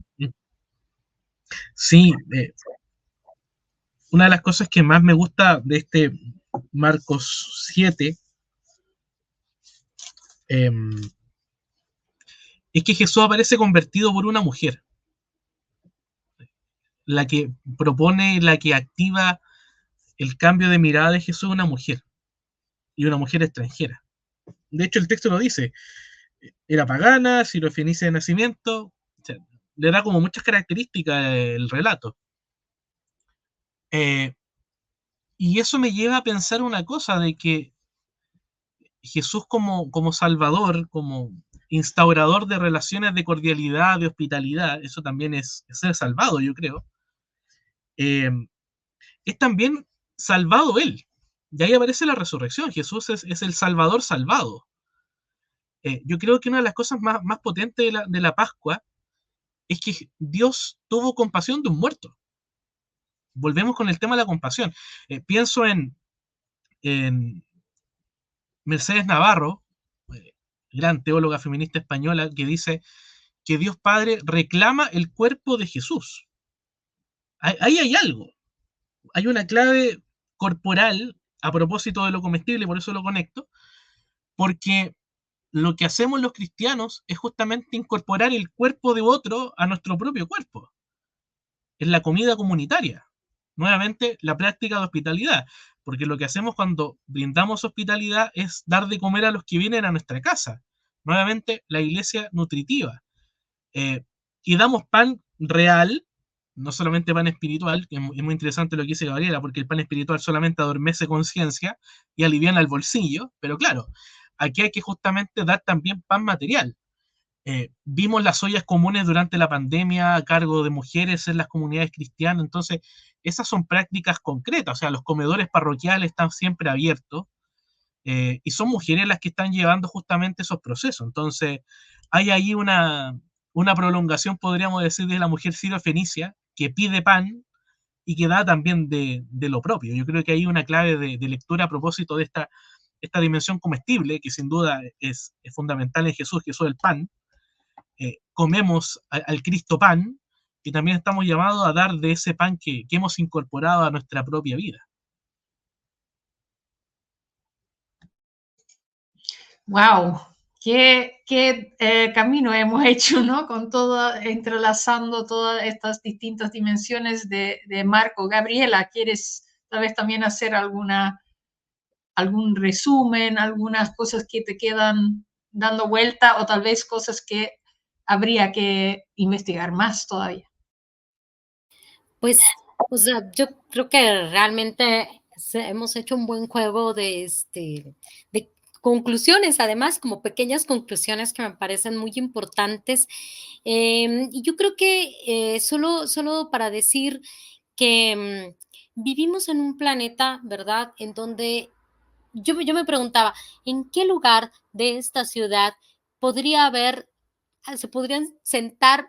Sí, una de las cosas que más me gusta de este Marcos 7 es que Jesús aparece convertido por una mujer, la que propone, la que activa el cambio de mirada de Jesús es una mujer, y una mujer extranjera. De hecho, el texto lo dice, era pagana, sirofenicia de nacimiento, o sea, le da como muchas características el relato. Y eso me lleva a pensar una cosa, de que Jesús como Salvador, como instaurador de relaciones de cordialidad, de hospitalidad, eso también es ser salvado, yo creo, es también salvado Él. Y ahí aparece la resurrección. Jesús es el Salvador salvado. Yo creo que una de las cosas más potentes de la Pascua es que Dios tuvo compasión de un muerto. Volvemos con el tema de la compasión. Pienso en Mercedes Navarro, gran teóloga feminista española, que dice que Dios Padre reclama el cuerpo de Jesús. Ahí hay algo. Hay una clave corporal a propósito de lo comestible, por eso lo conecto, porque lo que hacemos los cristianos es justamente incorporar el cuerpo de otro a nuestro propio cuerpo. Es la comida comunitaria. Nuevamente, la práctica de hospitalidad, porque lo que hacemos cuando brindamos hospitalidad es dar de comer a los que vienen a nuestra casa. Nuevamente, la iglesia nutritiva. Y damos pan real, no solamente pan espiritual, que es muy interesante lo que dice Gabriela, porque el pan espiritual solamente adormece conciencia y aliviana el bolsillo, pero claro, aquí hay que justamente dar también pan material. Vimos las ollas comunes durante la pandemia a cargo de mujeres en las comunidades cristianas, entonces esas son prácticas concretas, o sea, los comedores parroquiales están siempre abiertos, y son mujeres las que están llevando justamente esos procesos, entonces hay ahí una prolongación, podríamos decir, de la mujer sirio-fenicia que pide pan y que da también de lo propio. Yo creo que hay una clave de lectura a propósito de esta dimensión comestible, que sin duda es fundamental en Jesús, que es el pan. Comemos al Cristo pan, y también estamos llamados a dar de ese pan que hemos incorporado a nuestra propia vida. Wow, qué camino hemos hecho, ¿no? Con todo, entrelazando todas estas distintas dimensiones de Marco. Gabriela, ¿quieres tal vez también hacer algún resumen, algunas cosas que te quedan dando vuelta o tal vez cosas que habría que investigar más todavía? Pues, o sea, yo creo que realmente hemos hecho un buen juego de conclusiones, además, como pequeñas conclusiones que me parecen muy importantes. Y yo creo que solo para decir que vivimos en un planeta, ¿verdad? En donde yo me preguntaba, ¿en qué lugar de esta ciudad se podrían sentar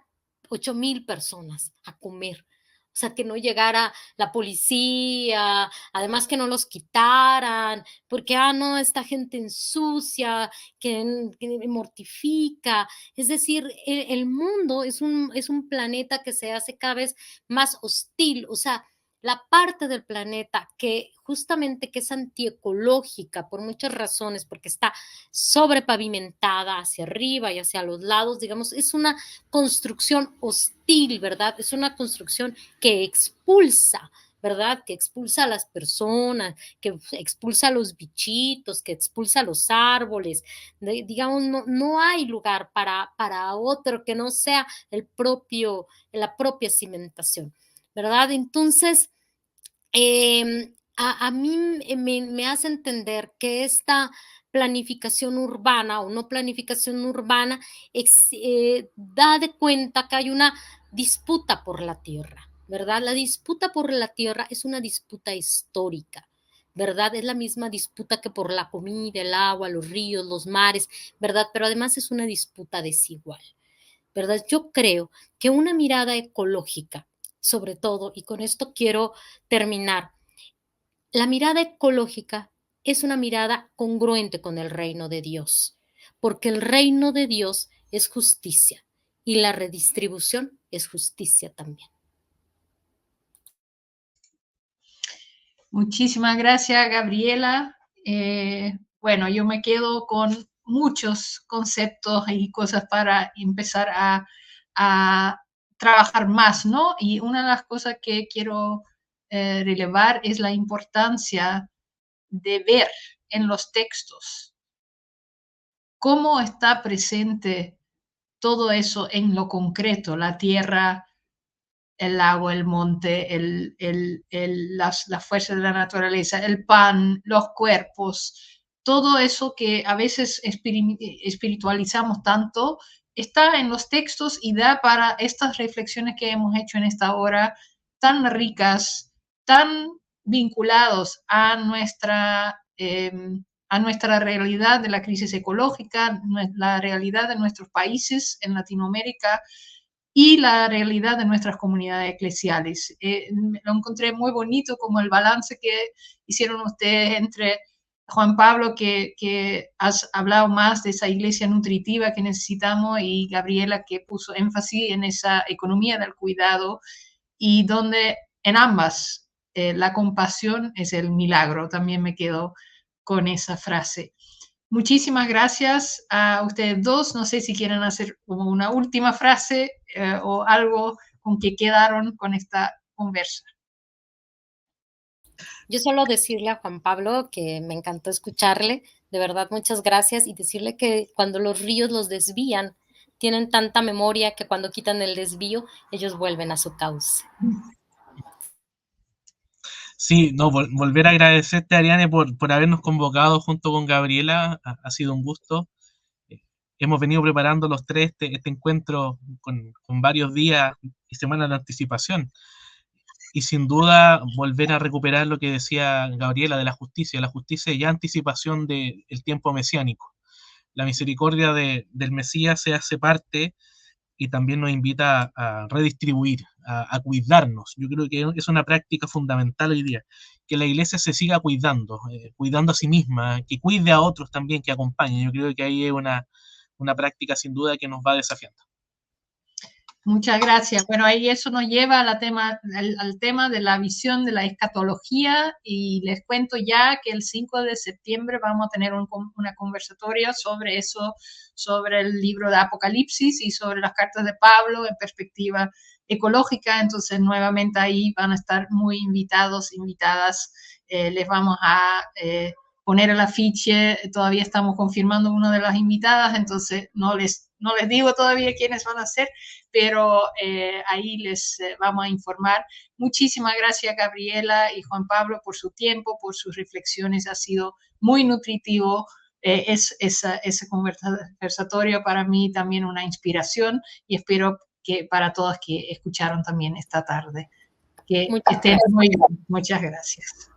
8,000 personas a comer? O sea, que no llegara la policía, además que no los quitaran, porque, no, esta gente ensucia, que mortifica. Es decir, el mundo es un planeta que se hace cada vez más hostil. O sea, la parte del planeta que justamente que es antiecológica por muchas razones, porque está sobrepavimentada hacia arriba y hacia los lados, digamos, es una construcción hostil, ¿verdad? Es una construcción que expulsa, ¿verdad? Que expulsa a las personas, que expulsa a los bichitos, que expulsa a los árboles. Digamos, no hay lugar para otro que no sea la propia cimentación, ¿verdad? Entonces, a mí me hace entender que esta planificación urbana o no planificación urbana da de cuenta que hay una disputa por la tierra, ¿verdad? La disputa por la tierra es una disputa histórica, ¿verdad? Es la misma disputa que por la comida, el agua, los ríos, los mares, ¿verdad? Pero además es una disputa desigual, ¿verdad? Yo creo que una mirada ecológica, sobre todo, y con esto quiero terminar, la mirada ecológica es una mirada congruente con el reino de Dios, porque el reino de Dios es justicia y la redistribución es justicia también. Muchísimas gracias, Gabriela. Bueno, yo me quedo con muchos conceptos y cosas para empezar a trabajar más, ¿no? Y una de las cosas que quiero relevar es la importancia de ver en los textos cómo está presente todo eso en lo concreto, la tierra, el lago, el monte, las fuerzas de la naturaleza, el pan, los cuerpos, todo eso que a veces espiritualizamos tanto, está en los textos y da para estas reflexiones que hemos hecho en esta hora tan ricas, tan vinculados a nuestra realidad de la crisis ecológica, la realidad de nuestros países en Latinoamérica y la realidad de nuestras comunidades eclesiales. Lo encontré muy bonito como el balance que hicieron ustedes entre Juan Pablo, que has hablado más de esa iglesia nutritiva que necesitamos, y Gabriela, que puso énfasis en esa economía del cuidado, y donde en ambas la compasión es el milagro. También me quedo con esa frase. Muchísimas gracias a ustedes dos. No sé si quieren hacer como una última frase o algo con que quedaron con esta conversa. Yo solo decirle a Juan Pablo que me encantó escucharle, de verdad muchas gracias, y decirle que cuando los ríos los desvían, tienen tanta memoria que cuando quitan el desvío, ellos vuelven a su cauce. Sí, no, volver a agradecerte, Ariane, por habernos convocado junto con Gabriela. Ha sido un gusto. Hemos venido preparando los tres este encuentro con varios días y semanas de anticipación. Y sin duda volver a recuperar lo que decía Gabriela de la justicia. La justicia ya anticipación del tiempo mesiánico. La misericordia del Mesías se hace parte y también nos invita a redistribuir, a cuidarnos. Yo creo que es una práctica fundamental hoy día, que la iglesia se siga cuidando a sí misma, que cuide a otros también, que acompañe. Yo creo que ahí es una práctica sin duda que nos va desafiando. Muchas gracias. Bueno, ahí eso nos lleva al tema de la visión de la escatología, y les cuento ya que el 5 de septiembre vamos a tener una conversatoria sobre eso, sobre el libro de Apocalipsis y sobre las cartas de Pablo en perspectiva ecológica. Entonces, nuevamente ahí van a estar muy invitados, invitadas. Les vamos a poner el afiche. Todavía estamos confirmando una de las invitadas, entonces no les digo todavía quiénes van a ser, pero ahí les vamos a informar. Muchísimas gracias, Gabriela y Juan Pablo, por su tiempo, por sus reflexiones. Ha sido muy nutritivo. Ese conversatorio para mí también una inspiración, y espero que para todos que escucharon también esta tarde. Que estén muy bien. Muchas gracias.